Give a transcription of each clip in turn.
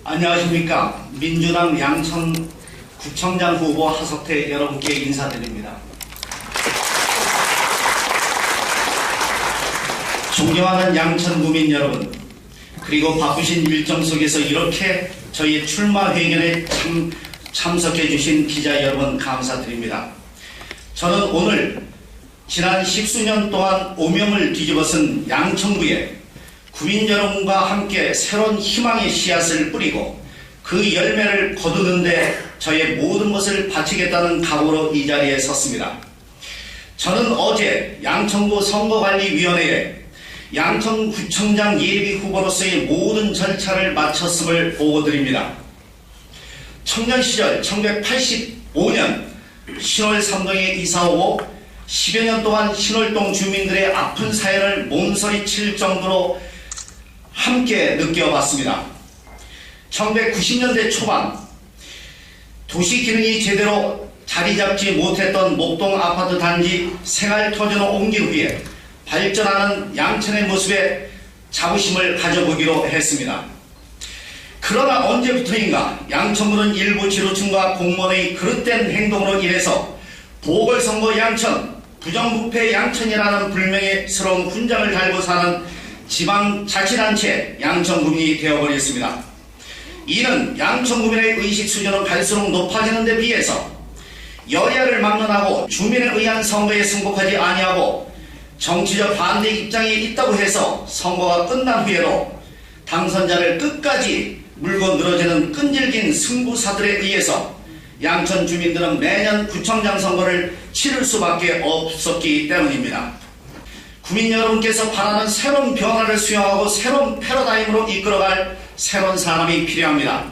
안녕하십니까. 민주당 양천구청장 후보 하석태 여러분께 인사드립니다. 존경하는 양천구민 여러분, 그리고 바쁘신 일정 속에서 이렇게 저희 출마 회견에 참석해 주신 기자 여러분 감사드립니다. 저는 오늘 지난 십수년 동안 오명을 뒤집어쓴 양천구에 구민 여러분과 함께 새로운 희망의 씨앗을 뿌리고 그 열매를 거두는데 저의 모든 것을 바치겠다는 각오로 이 자리에 섰습니다. 저는 어제 양천구 선거관리위원회에 양천구청장 예비 후보로서의 모든 절차를 마쳤음을 보고드립니다. 청년 시절 1985년 신월 3동에 이사오고 10여 년 동안 신월동 주민들의 아픈 사연을 몸서리칠 정도로 함께 느껴봤습니다. 1990년대 초반 도시 기능이 제대로 자리잡지 못했던 목동 아파트 단지 생활터전으로 옮긴 후에 발전하는 양천의 모습에 자부심을 가져보기로 했습니다. 그러나 언제부터인가 양천구는 일부 지도층과 공무원의 그릇된 행동으로 인해서 보궐선거 양천, 부정부패 양천이라는 불명예스러운 훈장을 달고 사는 지방자치단체 양천구민이 되어버렸습니다. 이는 양천구민의 의식 수준은 갈수록 높아지는 데 비해서 여야를 막론하고 주민에 의한 선거에 승복하지 아니하고 정치적 반대 입장에 있다고 해서 선거가 끝난 후에도 당선자를 끝까지 물고 늘어지는 끈질긴 승부사들에 의해서 양천 주민들은 매년 구청장 선거를 치를 수밖에 없었기 때문입니다. 구민 여러분께서 바라는 새로운 변화를 수용하고 새로운 패러다임으로 이끌어갈 새로운 사람이 필요합니다.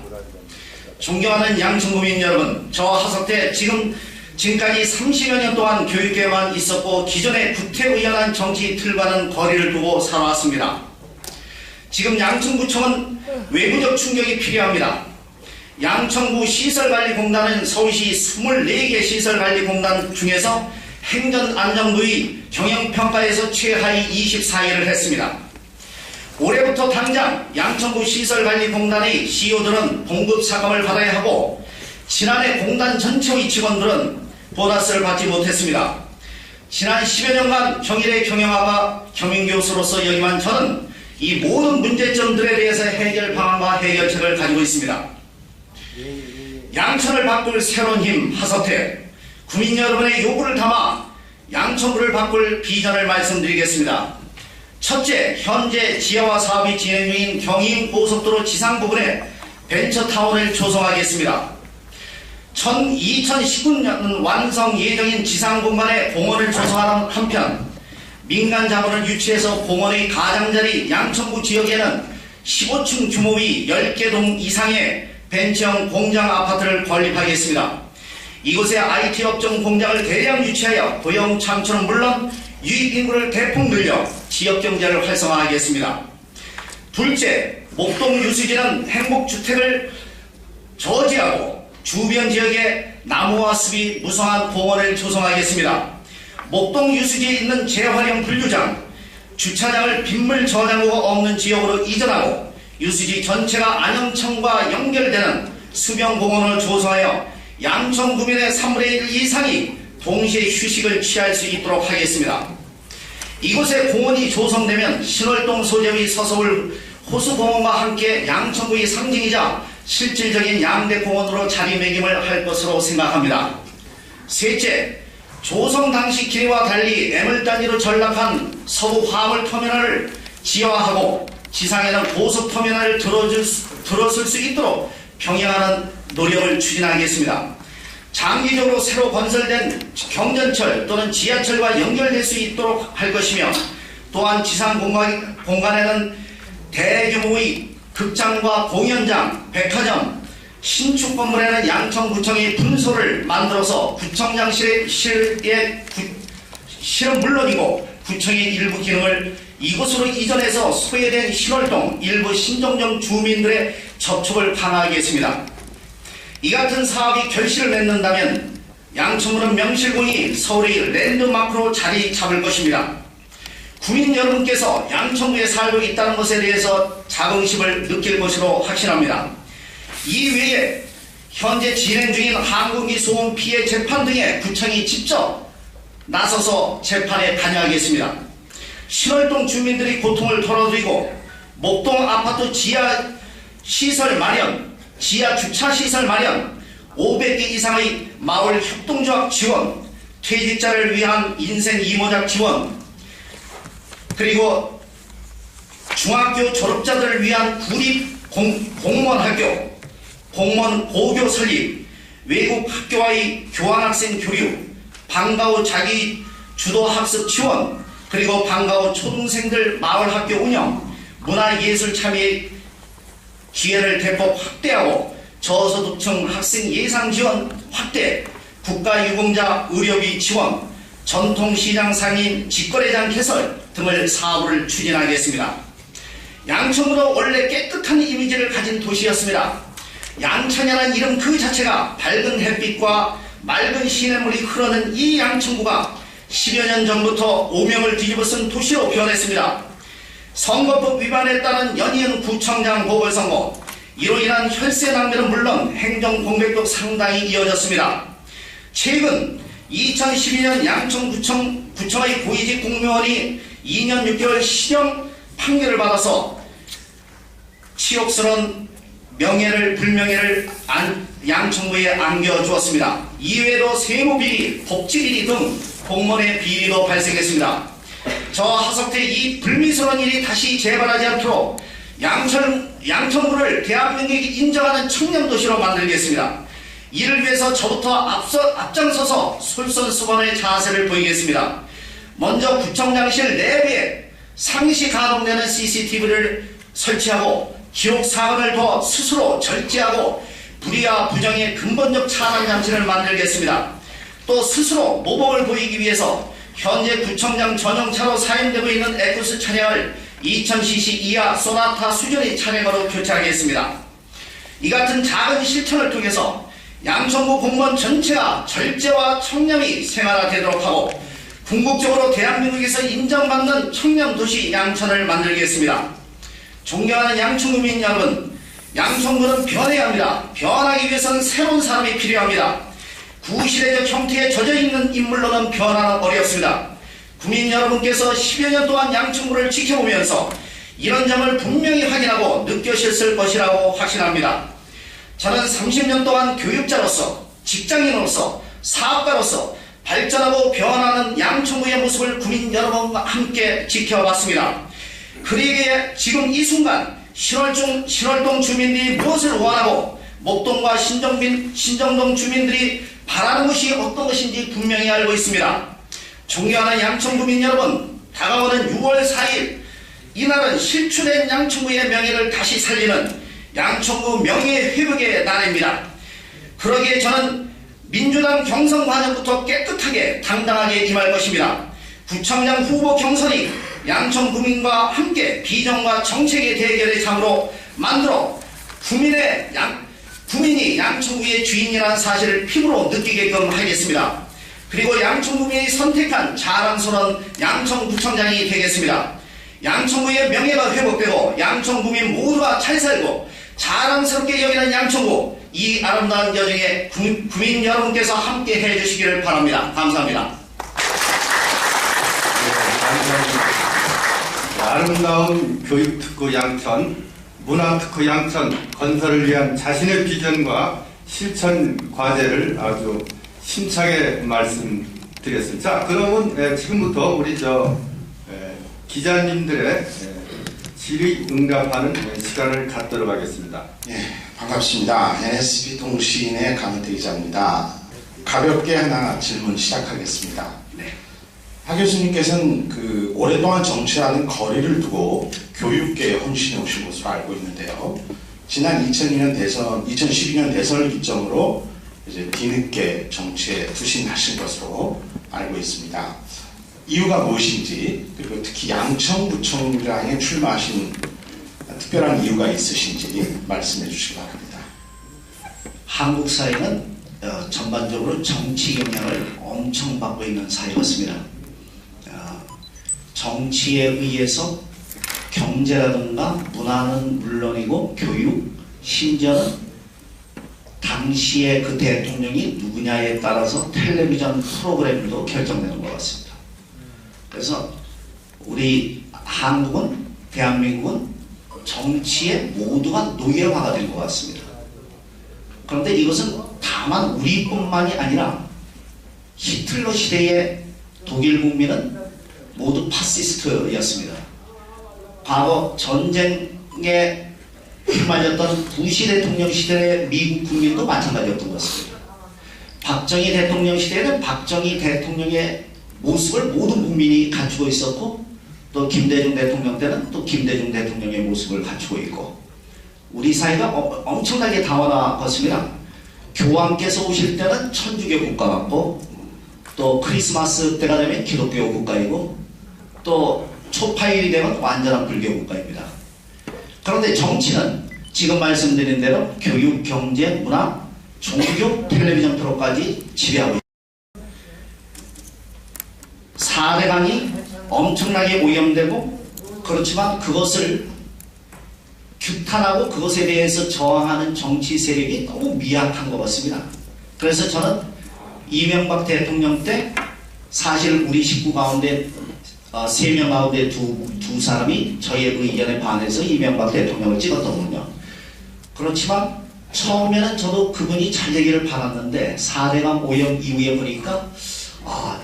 존경하는 양천구민 여러분, 저 하석태 지금까지 30여 년 동안 교육계에만 있었고 기존의 구태의연한 정치 틀과는 거리를 두고 살아왔습니다. 지금 양천구청은 외부적 충격이 필요합니다. 양천구 시설관리공단은 서울시 24개 시설관리공단 중에서 행정안전부의 경영평가에서 최하위 24위를 했습니다. 올해부터 당장 양천구 시설관리공단의 CEO들은 봉급삭감을 받아야 하고 지난해 공단 전체의 직원들은 보너스를 받지 못했습니다. 지난 10여 년간 경일의 경영학과 경영교수로서 역임한 저는 이 모든 문제점들에 대해서 해결 방안과 해결책을 가지고 있습니다. 양천을 바꿀 새로운 힘 하석태, 구민 여러분의 요구를 담아 양천구를 바꿀 비전을 말씀드리겠습니다. 첫째, 현재 지하화 사업이 진행 중인 경인고속도로 지상 부분에 벤처타운을 조성하겠습니다. 2019년 완성 예정인 지상 공간에 공원을 조성하는 한편 민간 자본을 유치해서 공원의 가장자리 양천구 지역에는 15층 규모의 10개 동 이상의 벤처형 공장 아파트를 건립하겠습니다. 이곳에 IT 업종 공장을 대량 유치하여 고용 창출은 물론 유입 인구를 대폭 늘려 지역 경제를 활성화하겠습니다. 둘째, 목동 유수지는 행복주택을 저지하고 주변 지역에 나무와 숲이 무성한 공원을 조성하겠습니다. 목동 유수지에 있는 재활용 분류장, 주차장을 빗물 저장고가 없는 지역으로 이전하고 유수지 전체가 안영천과 연결되는 수변공원을 조성하여 양천구민의 3분의 1 이상이 동시에 휴식을 취할 수 있도록 하겠습니다. 이곳에 공원이 조성되면 신월동 소재의 서서울 호수공원과 함께 양천구의 상징이자 실질적인 양대공원으로 자리매김을 할 것으로 생각합니다. 셋째, 조성 당시 기대와 달리 애물단지로 전락한 서부 화물터미널을 지하화하고 지상에는 고속터미널을 들어설 수 있도록 병행하는 노력을 추진하겠습니다. 장기적으로 새로 건설된 경전철 또는 지하철과 연결될 수 있도록 할 것이며 또한 지상 공간에는 대규모의 극장과 공연장, 백화점, 신축 건물에는 양천구청의 분소를 만들어서 구청장실의 실은 물론이고 구청의 일부 기능을 이곳으로 이전해서 소외된 신월동 일부 신정정 주민들의 접촉을 강화하겠습니다. 이 같은 사업이 결실을 맺는다면 양천구는 명실공히 서울의 랜드마크로 자리 잡을 것입니다. 구민 여러분께서 양천구에 살고 있다는 것에 대해서 자긍심을 느낄 것으로 확신합니다. 이외에 현재 진행 중인 항공기 소음 피해 재판 등에 구청이 직접 나서서 재판에 관여하겠습니다. 신월동 주민들이 고통을 덜어드리고 목동 아파트 지하 시설 마련, 지하 주차 시설 마련, 500개 이상의 마을 협동조합 지원, 퇴직자를 위한 인생 이모작 지원, 그리고 중학교 졸업자들을 위한 구립 공무원 학교, 공무원 고교 설립, 외국 학교와의 교환학생 교류, 방과후 자기 주도 학습 지원, 그리고 방과후 초등생들 마을 학교 운영, 문화예술 참여 기회를 대폭 확대하고 저소득층 학생 예상 지원 확대, 국가유공자 의료비 지원, 전통시장 상인 직거래장 개설 등을 사업을 추진하겠습니다. 양천구는 원래 깨끗한 이미지를 가진 도시였습니다. 양천이라는 이름 그 자체가 밝은 햇빛과 맑은 시냇물이 흐르는 이 양천구가 10여 년 전부터 오명을 뒤집어쓴 도시로 변했습니다. 선거법 위반에 따른 연이은 구청장 보궐선거, 이로 인한 혈세 낭비는 물론 행정 공백도 상당히 이어졌습니다. 최근 2012년 양천구청의 고위직 공무원이 2년 6개월 실형 판결을 받아서 치욕스러운 불명예를 양천구에 안겨주었습니다. 이외에도 세무비리, 복지비리 등 공무원의 비리도 발생했습니다. 저 하석태 이 불미스러운 일이 다시 재발하지 않도록 양천구를 대한민국이 인정하는 청년도시로 만들겠습니다. 이를 위해서 저부터 앞장서서 솔선수범의 자세를 보이겠습니다. 먼저 구청장실 내부에 상시 가동되는 CCTV를 설치하고 기록 사건을 더 스스로 절제하고 불의와 부정의 근본적 차단 장치를 만들겠습니다. 또 스스로 모범을 보이기 위해서 현재 구청장 전용차로 사용되고 있는 에쿠스 차량을 2000cc 이하 소나타 수준의 차량으로 교체하겠습니다. 이 같은 작은 실천을 통해서 양천구 공무원 전체가 절제와 청렴이 생활화되도록 하고 궁극적으로 대한민국에서 인정받는 청년도시 양천을 만들겠습니다. 존경하는 양천구민 여러분, 양천구는 변해야 합니다. 변하기 위해서는 새로운 사람이 필요합니다. 구시대적 형태에 젖어있는 인물로는 변화는 어렵습니다. 국민 여러분께서 10여 년 동안 양천구를 지켜보면서 이런 점을 분명히 확인하고 느끼셨을 것이라고 확신합니다. 저는 30년 동안 교육자로서, 직장인으로서, 사업가로서 발전하고 변화하는 양천구의 모습을 국민 여러분과 함께 지켜봤습니다. 그러기에 지금 이 순간 신월동 주민들이 무엇을 원하고 목동과 신정동 주민들이 바라는 것이 어떤 것인지 분명히 알고 있습니다. 존경하는 양천구민 여러분, 다가오는 6월 4일 이날은 실추된 양천구의 명예를 다시 살리는 양천구 명예회복의 날입니다. 그러기에 저는 민주당 경선 과정부터 깨끗하게 당당하게 임할 것입니다. 구청장 후보 경선이 양천구민과 함께 비전과 정책의 대결의 장으로 만들어 구민이 양천구의 주인이라는 사실을 피부로 느끼게끔 하겠습니다. 그리고 양천구민이 선택한 자랑스러운 양천구청장이 되겠습니다. 양천구의 명예가 회복되고 양천구민 모두가 잘 살고 자랑스럽게 여기는 양천구, 이 아름다운 여정에 구민 여러분께서 함께 해주시기를 바랍니다. 감사합니다. 아름다운 교육특구 양천, 문화특구 양천 건설을 위한 자신의 비전과 실천 과제를 아주 심차게 말씀드렸습니다. 자, 그러면 지금부터 우리 기자님들의 질의응답하는 시간을 갖도록 하겠습니다. 예, 반갑습니다. NSB 통신의 강은태 기자입니다. 가볍게 하나 질문 시작하겠습니다. 네. 하 교수님께서는 오랫동안 정치와는 거리를 두고 교육계에 헌신해 오신 것으로 알고 있는데요. 지난 2012년 대선을 기점으로 이제 뒤늦게 정치에 투신하신 것으로 알고 있습니다. 이유가 무엇인지, 그리고 특히 양천구청장에 출마하신 특별한 이유가 있으신지 말씀해 주시기 바랍니다. 한국 사회는 전반적으로 정치 영향을 엄청 받고 있는 사회였습니다. 정치에 의해서 경제라든가 문화는 물론이고 교육, 심지어는 당시에 그 대통령이 누구냐에 따라서 텔레비전 프로그램도 결정되는 것 같습니다. 그래서 우리 한국은, 대한민국은 정치에 모두가 노예화가 된 것 같습니다. 그런데 이것은 다만 우리뿐만이 아니라 히틀러 시대의 독일 국민은 모두 파시스트였습니다. 과거 전쟁에 휘말렸던 부시 대통령 시대의 미국 국민도 마찬가지였던 것입니다. 박정희 대통령 시대에는 박정희 대통령의 모습을 모든 국민이 갖추고 있었고, 또 김대중 대통령 때는 또 김대중 대통령의 모습을 갖추고 있고, 우리 사회가 엄청나게 다원화했습니다. 교황께서 오실 때는 천주교 국가 같고, 또 크리스마스 때가 되면 기독교 국가이고, 또 초파일이 되면 완전한 불교 국가입니다. 그런데 정치는 지금 말씀드린 대로 교육, 경제, 문화, 종교, 텔레비전 프로까지 지배하고 있습니다. 4대강이 엄청나게 오염되고, 그렇지만 그것을 규탄하고 그것에 대해서 저항하는 정치 세력이 너무 미약한 것 같습니다. 그래서 저는 이명박 대통령 때 사실 우리 식구 가운데 3명 가운데 두 사람이 저의 의견에 반해서 이명박 대통령을 찍었더군요. 그렇지만 처음에는 저도 그분이 잘 되기를 바랐는데 4대강 오염 이후에 보니까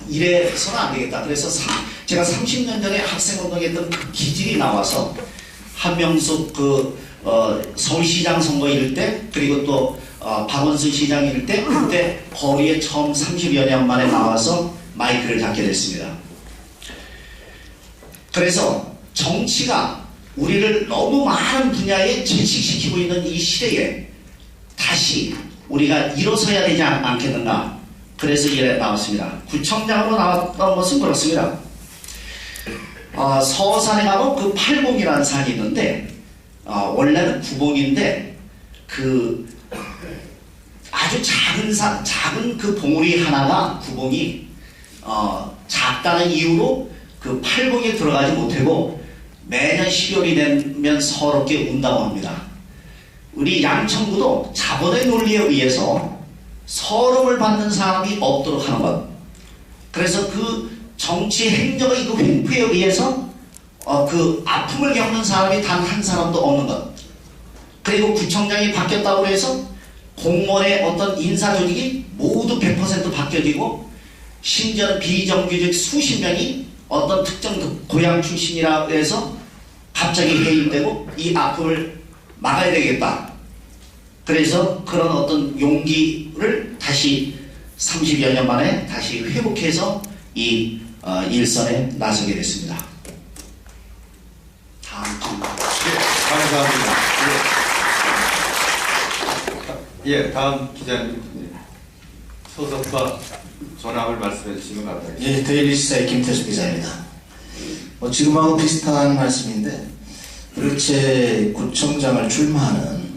이래서는 안 되겠다. 그래서 제가 30년 전에 학생운동했던 그 기질이 나와서 한명숙 서울시장 선거 이럴 때, 그리고 또 박원순 시장 이럴 때, 그때 거리에 처음 30여 년 만에 나와서 마이크를 잡게 됐습니다. 그래서 정치가 우리를 너무 많은 분야에 질식시키고 있는 이 시대에 다시 우리가 일어서야 되지 않겠는가. 그래서 이래 나왔습니다. 구청장으로 나왔던 것은 그렇습니다. 서산에 가면 그 팔봉이라는 산이 있는데, 원래는 구봉인데, 아주 작은 그 봉우리 하나가 구봉이, 작다는 이유로 그 팔봉에 들어가지 못하고 매년 12월이 되면 서럽게 운다고 합니다. 우리 양천구도 자본의 논리에 의해서 서름을 받는 사람이 없도록 하는 것. 그래서 그 정치 행정의 그 횡포에 의해서 그 아픔을 겪는 사람이 단 한 사람도 없는 것. 그리고 구청장이 바뀌었다고 해서 공무원의 어떤 인사 조직이 모두 100% 바뀌어지고, 심지어는 비정규직 수십 명이 어떤 특정 고향 출신이라고 해서 갑자기 해임되고 이 아픔을 막아야 되겠다. 그래서 그런 어떤 용기를 다시 30여 년 만에 다시 회복해서 이 일선에 나서게 됐습니다. 다음 질문. 감사합니다. 다음 기자님 소속과 전함을 말씀해 주시면 감사하겠습니다. 예, 데일리시사의 김태수 기자입니다. 지금하고 비슷한 말씀인데, 도대체 구청장을 출마하는,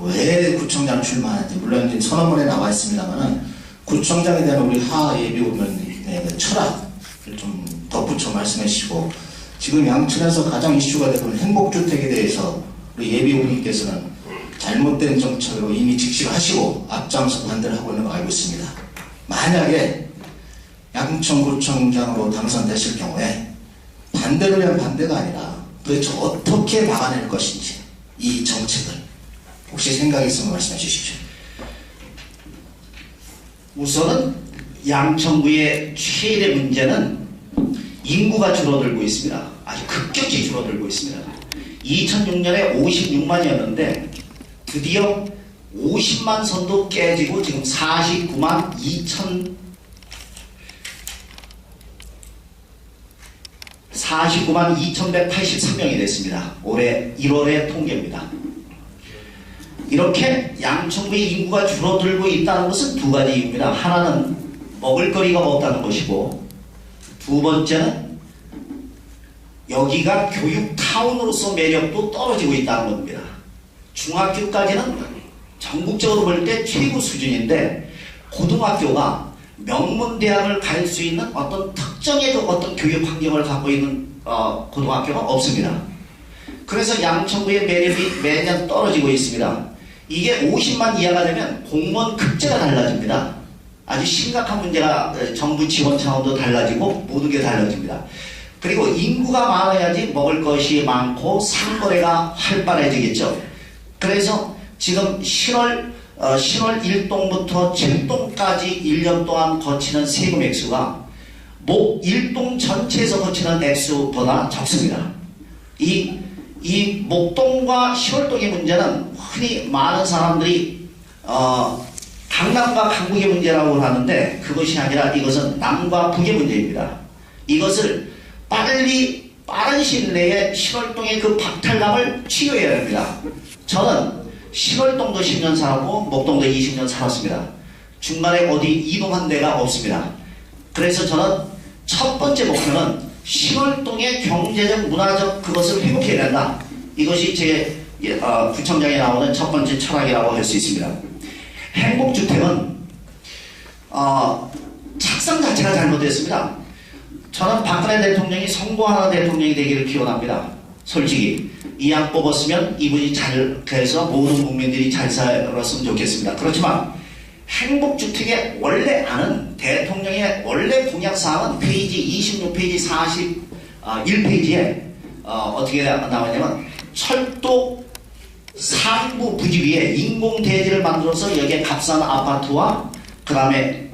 왜 구청장을 출마하는지, 물론 이제 선언문에 나와 있습니다만은, 구청장에 대한 우리 하 예비후보의 철학을 좀 덧붙여 말씀해 주시고, 지금 양천에서 가장 이슈가 되고 있는 행복주택에 대해서 우리 예비후보님께서는 잘못된 정책으로 이미 직시하시고 앞장서 반대를 하고 있는 거 알고 있습니다. 만약에 양천구청장으로 당선되실 경우에 반대를 위한 반대가 아니라 도대체 어떻게 막아낼 것인지, 이 정책을 혹시 생각이 있으면 말씀해 주십시오. 우선은 양천구의 최대 문제는 인구가 줄어들고 있습니다. 아주 급격히 줄어들고 있습니다. 2006년에 56만이었는데 드디어 50만 선도 깨지고 지금 49만 2,183명이 됐습니다. 올해 1월의 통계입니다. 이렇게 양천구의 인구가 줄어들고 있다는 것은 두 가지 이유입니다. 하나는 먹을거리가 없다는 것이고, 두 번째는 여기가 교육타운으로서 매력도 떨어지고 있다는 겁니다. 중학교까지는 전국적으로 볼 때 최고 수준인데, 고등학교가 명문대학을 갈 수 있는 어떤 특정의 어떤 교육 환경을 갖고 있는 고등학교가 없습니다. 그래서 양천구의 매력이 매년 떨어지고 있습니다. 이게 50만 이하가 되면 공무원 급제가 달라집니다. 아주 심각한 문제가 정부 지원 차원도 달라지고 모든 게 달라집니다. 그리고 인구가 많아야지 먹을 것이 많고 상거래가 활발해지겠죠. 그래서 지금 10월 1동부터 7동까지 1년 동안 거치는 세금 액수가 목 1동 전체에서 거치는 액수보다 적습니다. 이 목동과 10월동의 문제는 흔히 많은 사람들이 강남과 강북의 문제라고 하는데 그것이 아니라 이것은 남과 북의 문제입니다. 이것을 빠른 시일 내에 10월동의 그 박탈감을 치유해야 합니다. 저는 10월동도 10년 살았고 목동도 20년 살았습니다. 중간에 어디 이동한 데가 없습니다. 그래서 저는 첫 번째 목표는 10월동의 경제적, 문화적 그것을 회복해야 된다. 이것이 제 구청장에 나오는 첫 번째 철학이라고 할 수 있습니다. 행복주택은 착상 자체가 잘못됐습니다. 저는 박근혜 대통령이 성공하는 대통령이 되기를 기원합니다. 솔직히 이 양 뽑았으면 이분이 잘 돼서 모든 국민들이 잘 살았으면 좋겠습니다. 그렇지만 행복주택의 원래 아는 대통령의 원래 공약사항은 페이지 26페이지 41페이지에 어떻게 나왔냐면 철도 상부 부지 위에 인공대지를 만들어서 여기에 값싼 아파트와 그 다음에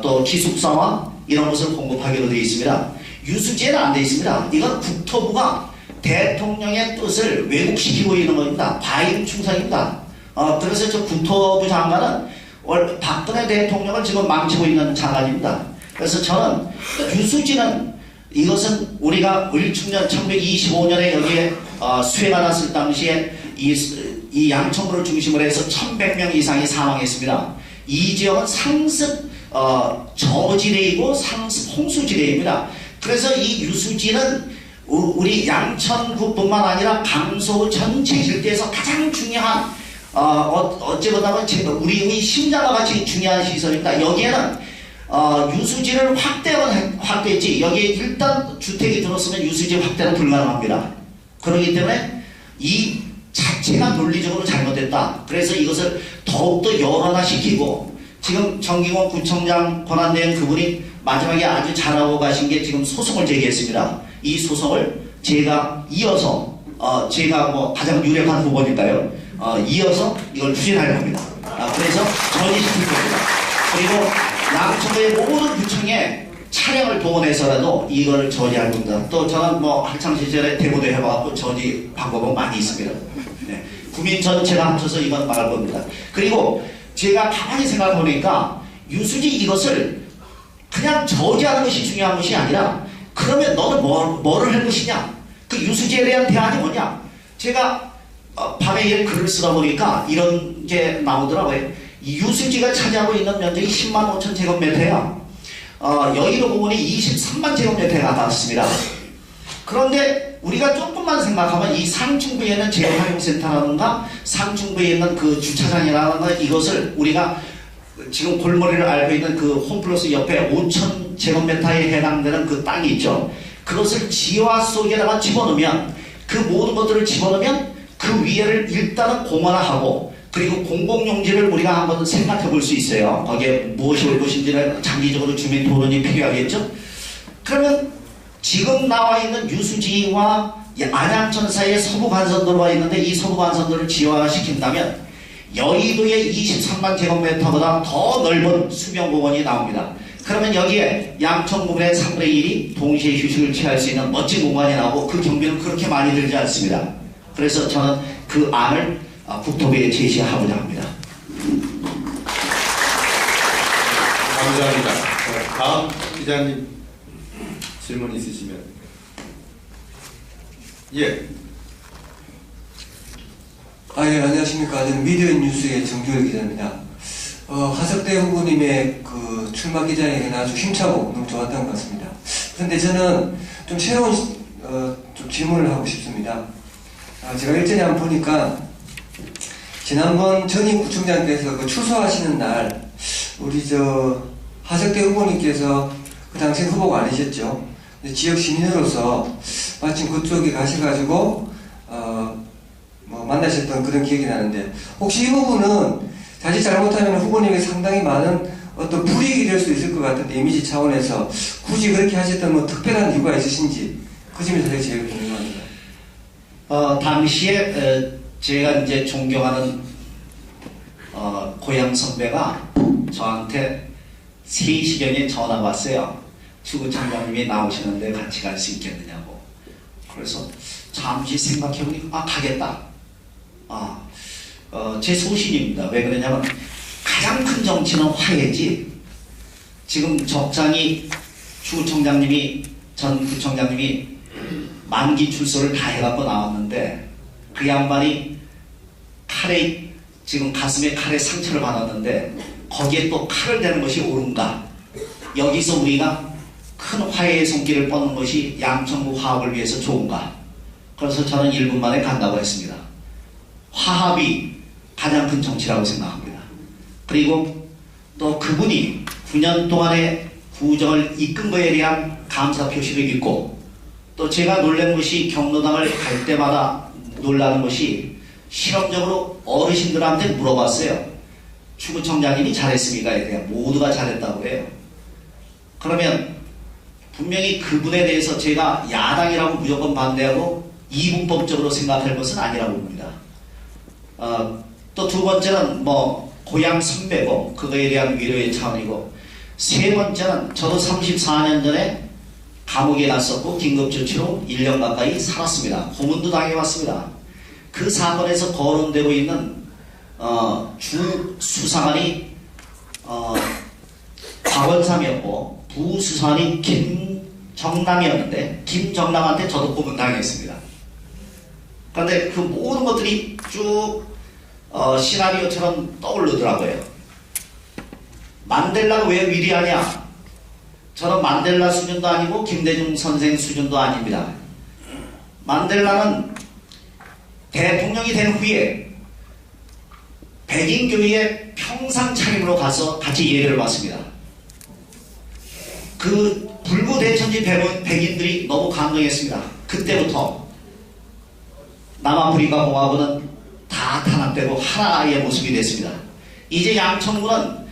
또 기숙사와 이런 것을 공급하기로 되어 있습니다. 유수지에는 안 되어 있습니다. 이건 국토부가 대통령의 뜻을 왜곡시키고 있는 겁니다. 과잉 충성입니다. 그래서 저 국토부 장관은 박근혜 대통령을 지금 망치고 있는 장관입니다. 그래서 저는 유수지는 이것은 우리가 을충년 1125년에 여기에 수해가 났을 당시에 이 양천구를 중심으로 해서 1100명 이상이 사망했습니다. 이 지역은 상습 저지대이고 상습 홍수지대입니다. 그래서 이 유수지는 우리 양천구뿐만 아니라 강서 전체 일대에서 가장 중요한 어찌보다는 우리의 심장과 같이 중요한 시설입니다. 여기에는 유수지를 확대했지 여기에 일단 주택이 들어서면 유수지 확대는 불가능합니다. 그렇기 때문에 이 자체가 논리적으로 잘못됐다. 그래서 이것을 더욱더 열화시키고 지금 정기권 구청장 권한대행 그분이 마지막에 아주 잘하고 가신 게 지금 소송을 제기했습니다. 이 소송을 제가 이어서 제가 뭐 가장 유력한 후보니까요. 이어서 이걸 추진할 겁니다. 그래서 전이시킬 겁니다. 그리고 양천구의 모든 구청에 차량을 동원해서라도 이걸 저지할 겁니다. 또 저는 뭐 학창시절에 대구도 해봐갖고 저지 방법은 많이 있습니다. 네. 국민 전체가 합쳐서 이건 말할 겁니다. 그리고 제가 가만히 생각해보니까 유수지 이것을 그냥 저지하는 것이 중요한 것이 아니라 그러면 너는 뭐를 할 것이냐? 그 유수지에 대한 대안이 뭐냐? 제가 밤에 글을 쓰다 보니까 이런 게 나오더라고요. 유수지가 차지하고 있는 면적이 10만 5천 제곱미터예요. 여의도 부분이 23만 제곱미터가 나왔습니다. 그런데 우리가 조금만 생각하면 이 상층부에 있는 재활용센터라든가 상층부에 있는 그 주차장이라든가 이것을 우리가 지금 골머리를 앓고 있는 그 홈플러스 옆에 5천 제곱미터에 해당되는 그 땅이 있죠. 그것을 지화 속에다가 집어넣으면 그 모든 것들을 집어넣으면 그 위에를 일단은 공원화하고 그리고 공공용지를 우리가 한번 생각해 볼 수 있어요. 거기에 무엇이 올 것인지는 장기적으로 주민 토론이 필요하겠죠. 그러면 지금 나와 있는 유수지와 안양천 사이에 서부간선도로가 있는데 이 서부간선도로를 지화시킨다면 여의도의 23만 제곱미터보다 더 넓은 수변공원이 나옵니다. 그러면 여기에 양천 구분의 3분의 1이 동시에 휴식을 취할 수 있는 멋진 공간이 나오고 그 경비는 그렇게 많이 들지 않습니다. 그래서 저는 그 안을 국토부에 제시하고자 합니다. 감사합니다. 다음 기자님 질문 있으시면. 예. 예, 안녕하십니까. 저는 미디어 뉴스의 정주열 기자입니다. 하석대 후보님의 그 출마 기자회견 아주 힘차고 너무 좋았던 것 같습니다. 그런데 저는 좀 새로운 좀 질문을 하고 싶습니다. 제가 일전에 한번 보니까 지난번 전임 구청장께서 그 출소하시는 날 우리 하석대 후보님께서 그 당시 후보가 아니셨죠. 지역 시민으로서 마침 그쪽에 가셔가지고 뭐 만나셨던 그런 기억이 나는데 혹시 이 부분은 자칫 잘못하면 후보님이 상당히 많은 어떤 불이익이 될 수 있을 것 같은데 이미지 차원에서 굳이 그렇게 하셨던 뭐 특별한 이유가 있으신지 그 점이 사실 제일 궁금합니다. 당시에 제가 이제 존경하는 고향 선배가 저한테 3시경에 전화가 왔어요. 추구청장님이 나오시는데 같이 갈 수 있겠느냐고. 그래서 잠시 생각해보니까 가겠다. 제 소신입니다. 왜 그러냐면 가장 큰 정치는 화해지. 지금 적장이 추구청장님이 전 구청장님이 만기 출소를 다 해갖고 나왔는데 그 양반이 칼에 지금 가슴에 칼에 상처를 받았는데 거기에 또 칼을 대는 것이 옳은가? 여기서 우리가 큰 화해의 손길을 뻗는 것이 양천구 화합을 위해서 좋은가? 그래서 저는 1분 만에 간다고 했습니다. 화합이 가장 큰 정치라고 생각합니다. 그리고 또 그분이 9년 동안의 구정을 이끈 거에 대한 감사 표시를 읽고 또 제가 놀란 것이 경로당을 갈 때마다 놀라는 것이 실험적으로 어르신들한테 물어봤어요. 추구청장님이 잘했습니까에 대해 모두가 잘했다고 해요. 그러면 분명히 그분에 대해서 제가 야당이라고 무조건 반대하고 이분법적으로 생각할 것은 아니라고 봅니다. 또 두 번째는 뭐 고향 선배고 그거에 대한 위로의 차원이고 세 번째는 저도 34년 전에 감옥에 갔었고 긴급조치로 1년 가까이 살았습니다. 고문도 당해왔습니다. 그 사건에서 거론되고 있는 주 수사관이 박원삼이었고 부수사관이 김정남이었는데 김정남한테 저도 고문 당했습니다. 그런데 그 모든 것들이 쭉 시나리오처럼 떠오르더라고요. 만델라가 왜 위대하냐? 저는 만델라 수준도 아니고 김대중 선생 수준도 아닙니다. 만델라는 대통령이 된 후에 백인교회에 평상 차림으로 가서 같이 예배를 받습니다. 그 불구대천지 백인들이 너무 감동했습니다. 그때부터 남아프리카 공화국은 다 탄압되고 하나의 모습이 됐습니다. 이제 양천구는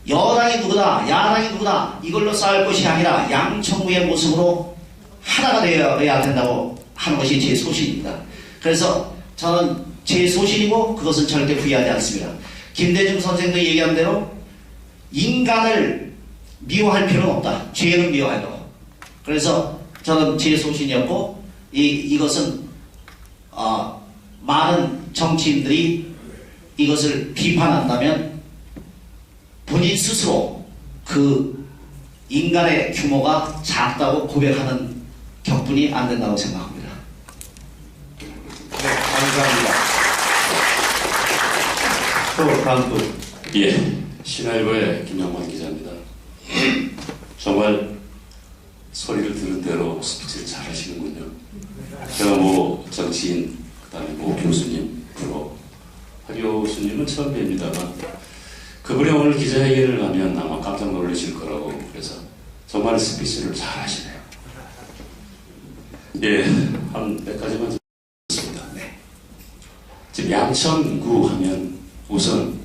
여당이 누구다, 야당이 누구다 이걸로 싸울 것이 아니라 양천구의 모습으로 하나가 되어야 된다고 하는 것이 제 소신입니다. 그래서 저는 제 소신이고 그것은 절대 후회하지 않습니다. 김대중 선생도 얘기한 대로 인간을 미워할 필요는 없다. 죄는 미워해도. 그래서 저는 제 소신이었고 이것은 많은 정치인들이 이것을 비판한다면 본인 스스로 그 인간의 규모가 작다고 고백하는 격분이 안 된다고 생각합니다. 네, 감사합니다. 또 다음 분. 예, 신화일보의 김영만 기자입니다. 정말 소리를 들은 대로 스피치를 잘 하시는군요. 제가 뭐 정치인, 그 다음에 뭐 교수님, 프로, 하 교수님은 처음 뵙니다만 그분이 오늘 기자회견을 하면 아마 깜짝 놀라실 거라고 그래서 정말 스피치를 잘 하시네요. 예, 한 몇 가지만 듣습니다. 네. 지금 양천구 하면 우선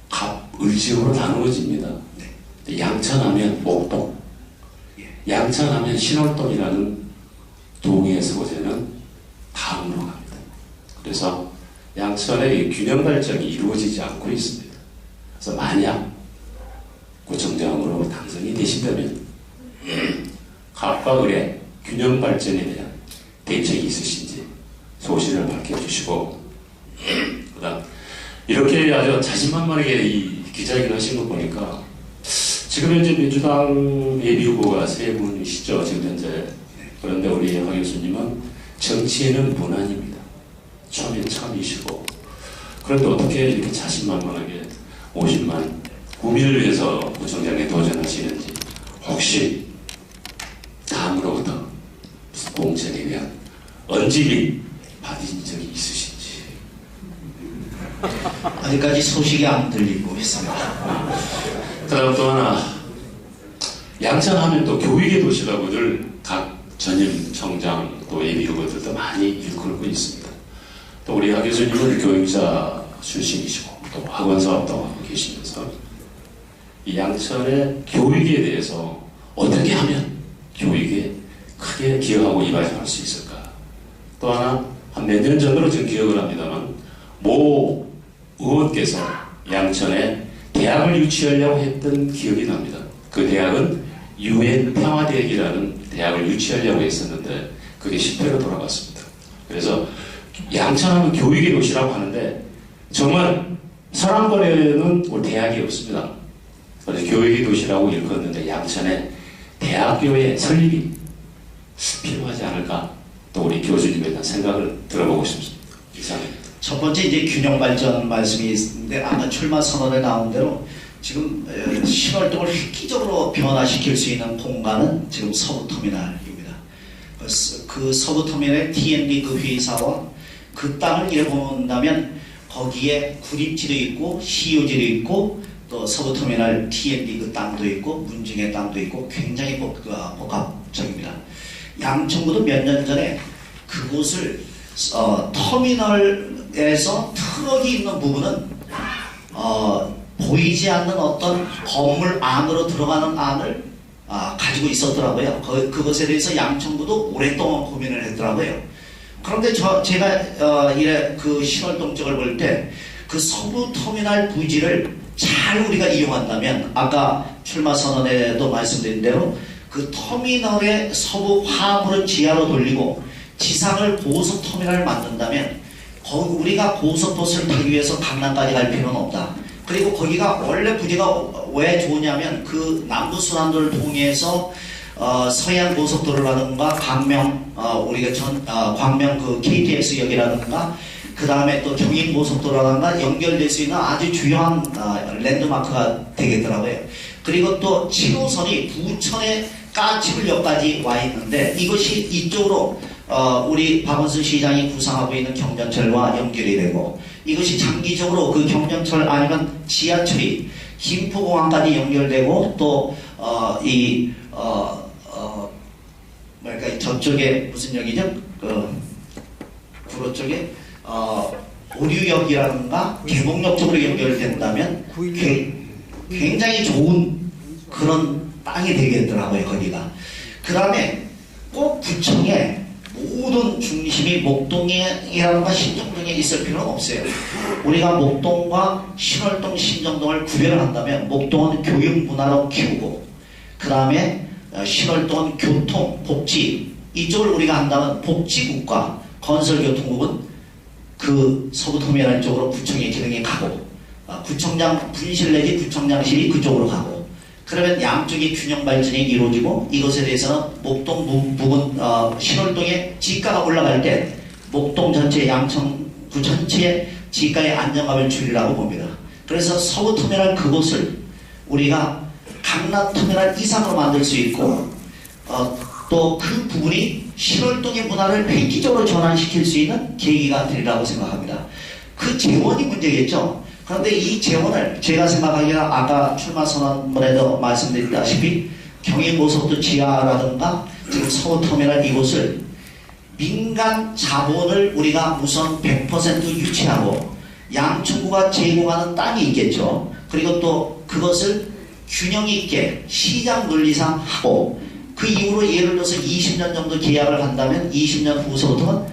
갑, 을지역으로 나누어집니다. 네. 양천하면 옥동, 양천하면 신월동이라는 동의 소재는 다음으로 갑니다. 그래서 양천의 균형 발전이 이루어지지 않고 있습니다. 그래서 만약 구청장으로 당선이 되신다면 갑과 을의 균형 발전에 대한 대책이 있으신지 소신을 밝혀주시고 그다음 이렇게 아주 자신만만하게 이 기자회견 하신 거 보니까 지금 현재 민주당 예비후보가 3분이시죠 지금 현재. 그런데 우리 하 교수님은 정치에는 무난입니다. 처음엔 처음이시고 그런데 어떻게 이렇게 자신만만하게 50만 구민을 위해서 구청장에 도전하시는지 혹시 다음으로부터 공천에 대한 언질이 받으신 적이 있으신지. 아직까지 소식이 안 들리고 있습니다. 그다음 또 하나 양천하면 또 교육의 도시라고들 각 전임 청장 또 예비 후보들도 많이 일컬고 있습니다. 또 우리 하 교수님은 교육자 출신이시고 또 학원 사업도 하고 계시면서 이 양천의 교육에 대해서 어떻게 하면 교육에 크게 기여하고 이바지할 수 있을까? 또 하나 한 몇 년 전으로 지금 기억을 합니다만 모 의원께서 양천에 대학을 유치하려고 했던 기억이 납니다. 그 대학은 UN 평화대학이라는 대학을 유치하려고 했었는데 그게 실패로 돌아갔습니다. 그래서 양천하면 교육의 도시라고 하는데 정말 서랑벌에는 우리 대학이 없습니다. 그래서 교육의 도시라고 일컫는데 양천에 대학교의 설립이 필요하지 않을까? 또 우리 교수님에 대한 생각을 들어보고 싶습니다. 이상입니다. 첫 번째 이제 균형 발전 말씀이 있는데 아까 출마 선언에 나온 대로 지금 신월동을 획기적으로 변화시킬 수 있는 공간은 지금 서부터미널입니다. 그 서부터미널의 T&D 그 회사와 그 땅을 이뤄본다면 거기에 구립지도 있고 CU지도 있고 또 서부터미널 T&D 그 땅도 있고 문중의 땅도 있고 굉장히 복합적입니다. 양천구도 몇 년 전에 그곳을 터미널에서 트럭이 있는 부분은 보이지 않는 어떤 건물 안으로 들어가는 안을 가지고 있었더라고요. 그것에 대해서 양천구도 오랫동안 고민을 했더라고요. 그런데 제가 그 신월동 쪽을 볼 때 그 서부 터미널 부지를 잘 우리가 이용한다면 아까 출마 선언에도 말씀드린 대로 그 터미널의 서부 화물을 지하로 돌리고 지상을 고속 터미널을 만든다면 우리가 고속버스를 타기 위해서 강남까지 갈 필요는 없다. 그리고 거기가 원래 부지가 왜 좋으냐면 그 남부순환도를 통해서 서해안 고속도로라든가 광명 광명 그 KTX역이라든가 그 다음에 또 경인 고속도로라든가 연결될 수 있는 아주 주요한 랜드마크가 되겠더라고요. 그리고 또 7호선이 부천의 까치굴역까지 와 있는데 이것이 이쪽으로 우리 박원순 시장이 구상하고 있는 경전철과 연결이 되고 이것이 장기적으로 그 경전철 아니면 지하철이 김포공항까지 연결되고 또 저쪽에 무슨 역이죠? 구로 쪽에 오류역이라든가 개봉역 쪽으로 연결된다면 굉장히 좋은 그런 땅이 되겠더라고요. 거기가. 그 다음에 꼭 구청에 모든 중심이 목동이라든가 신정동에 있을 필요는 없어요. 우리가 목동과 신월동, 신정동을 구별을 한다면 목동은 교육 문화로 키우고 그 다음에 신월동은 교통, 복지 이쪽을 우리가 한다면 복지국과 건설교통국은 그 서부터미널 쪽으로 구청의 기능이 가고 구청장 분실 내지 구청장실이 그쪽으로 가고 그러면 양쪽의 균형 발전이 이루어지고 이것에 대해서는 목동 부분 신월동의 지가가 올라갈 때 목동 전체 양천구 전체의 지가의 안정감을 줄이라고 봅니다. 그래서 서부터미널 그곳을 우리가 강남터미널 이상으로 만들 수 있고 또 그 부분이 신월동의 문화를 획기적으로 전환시킬 수 있는 계기가 되리라고 생각합니다. 그 재원이 문제겠죠. 그런데 이 재원을 제가 생각하기에는 아까 출마 선언문에도 말씀드렸다시피 경인고속도 지하라든가 지금 서부터미널 이곳을 민간 자본을 우리가 우선 100% 유치하고 양천구가 제공하는 땅이 있겠죠. 그리고 또 그것을 균형 있게 시장 논리상 하고 그 이후로 예를 들어서 20년 정도 계약을 한다면 20년 후서부터는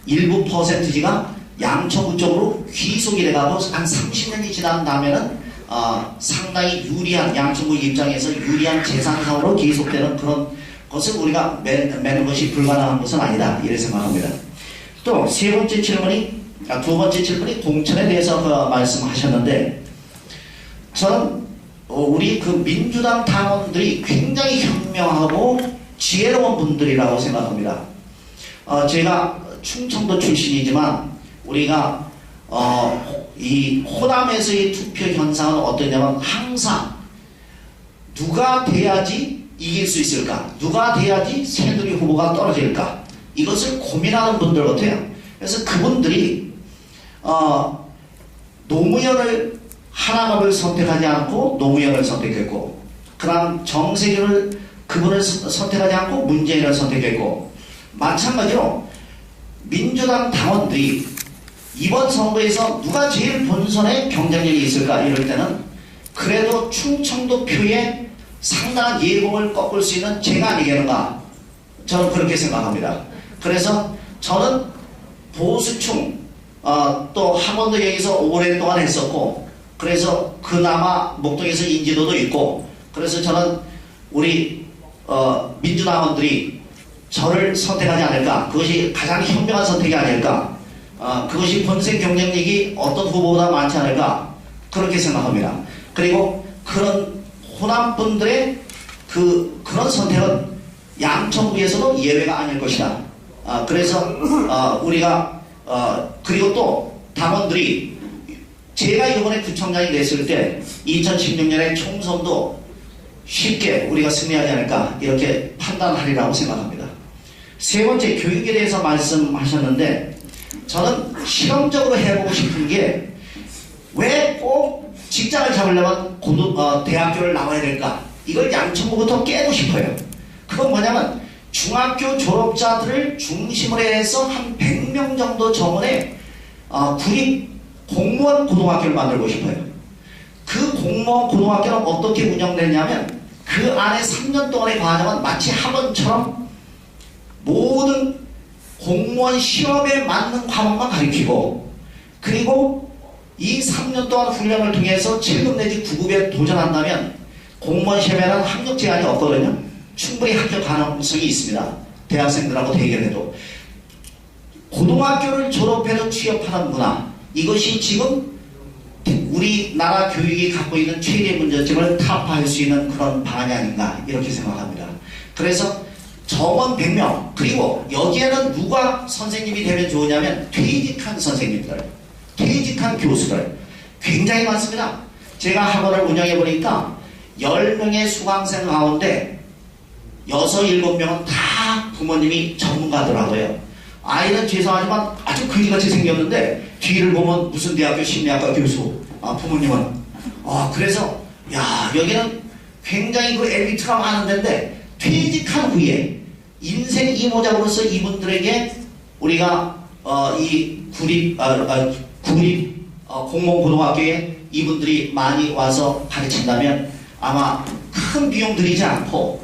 일부 퍼센트지가 양천구 쪽으로 귀속이 돼가고 한 30년이 지난 다음에는 상당히 유리한 양천구 입장에서 유리한 재산상으로 계속되는 그런 것을 우리가 매는 것이 불가능한 것은 아니다 이렇게 생각합니다. 또 두 번째 질문이 공천에 대해서 말씀하셨는데 저는 우리 그 민주당 당원들이 굉장히 현명하고 지혜로운 분들이라고 생각합니다. 제가 충청도 출신이지만 우리가 이 호남에서의 투표 현상은 어떠냐면 항상 누가 돼야지 이길 수 있을까? 누가 돼야지 새누리 후보가 떨어질까? 이것을 고민하는 분들 같아요. 그래서 그분들이 노무현을 하나갑을 선택하지 않고 노무현을 선택했고 그 다음 정세균을 그분을 선택하지 않고 문재인을 선택했고 마찬가지로 민주당 당원들이 이번 선거에서 누가 제일 본선에 경쟁력이 있을까 이럴 때는 그래도 충청도 표에 상당한 예공을 꺾을 수 있는 제가 아니겠는가, 저는 그렇게 생각합니다. 그래서 저는 보수층 또 학원도 여기서 오랫동안 했었고, 그래서 그나마 목동에서 인지도도 있고, 그래서 저는 우리 민주당원들이 저를 선택하지 않을까, 그것이 가장 현명한 선택이 아닐까, 그것이 본선 경쟁력이 어떤 후보보다 많지 않을까, 그렇게 생각합니다. 그리고 그런 호남분들의 그런 선택은 양천구에서도 예외가 아닐 것이다. 그래서 우리가 그리고 또 당원들이 제가 이번에 구청장이 됐을 때 2016년에 총선도 쉽게 우리가 승리하지 않을까 이렇게 판단하리라고 생각합니다. 세 번째, 교육에 대해서 말씀하셨는데 저는 실험적으로 해보고 싶은 게 왜 꼭 직장을 잡으려면 대학교를 나와야 될까? 이걸 양천구부터 깨고 싶어요. 그건 뭐냐면 중학교 졸업자들을 중심으로 해서 한 100명 정도 정원의 구립 공무원 고등학교를 만들고 싶어요. 그 공무원 고등학교는 어떻게 운영되냐면 그 안에 3년 동안의 과정은 마치 학원처럼 모든 공무원 시험에 맞는 과목만 가르치고, 그리고 이 3년 동안 훈련을 통해서 7급 내지 9급에 도전한다면 공무원 시험에는 학력 제한이 없거든요. 충분히 합격 가능성이 있습니다. 대학생들하고 대결해도. 고등학교를 졸업해도 취업하는 문화, 이것이 지금 우리나라 교육이 갖고 있는 최대의 문제점을 타파할 수 있는 그런 방안이 아닌가 이렇게 생각합니다. 그래서 정원 100명, 그리고 여기에는 누가 선생님이 되면 좋으냐면 퇴직한 선생님들, 퇴직한 교수들 굉장히 많습니다. 제가 학원을 운영해 보니까 10명의 수강생 가운데 6, 7명은 다 부모님이 전문가더라고요. 아이는 죄송하지만 아주 그지같이 생겼는데 뒤를 보면 무슨 대학교 심리학과 교수, 부모님은 그래서 여기는 굉장히 그 엘리트가 많은 데인데 퇴직한 후에 인생 이모작으로서 이분들에게 우리가 이 구립 공무원고등학교에 이분들이 많이 와서 가르친다면 아마 큰 비용 들이지 않고,